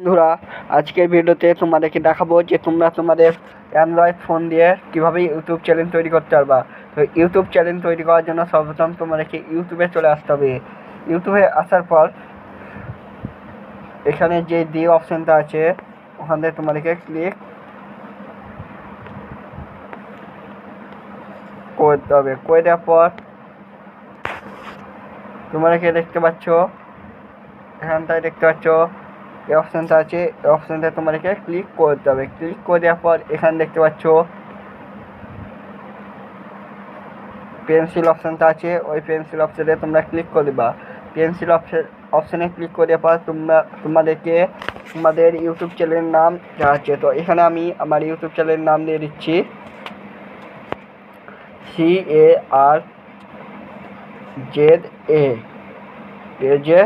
বন্ধুরা, আজকের ভিডিওতে তোমাদেরকে দেখাবো যে তোমরা তোমাদের অ্যান্ড্রয়েড ফোন দিয়ে কীভাবে ইউটিউব চ্যানেল তৈরি করতে পারবা। তো ইউটিউব চ্যানেল তৈরি করার জন্য সর্বপ্রথম তোমাদেরকে ইউটিউবে চলে আসতে হবে। ইউটিউবে আসার পর এখানে যে ডি অপশানটা আছে ওখান থেকে তোমাদেরকে ক্লিক করতে হবে। করে দেওয়ার পর তোমাদেরকে দেখতে পাচ্ছ, এখানটায় দেখতে পাচ্ছ এই অপশানটা আছে, এই অপশানটা তোমাদেরকে ক্লিক করতে হবে। ক্লিক করে দেওয়ার পর এখানে দেখতে পাচ্ছ পেন্সিল অপশানটা আছে, ওই পেন্সিল অপশানে তোমরা ক্লিক করে দেবা। পেন্সিল অপশানে ক্লিক করে দেওয়ার পর তোমাদেরকে তোমাদের ইউটিউব চ্যানেলের নাম যা আছে, তো এখানে আমি আমার ইউটিউব চ্যানেলের নাম দিয়ে দিচ্ছি CARZA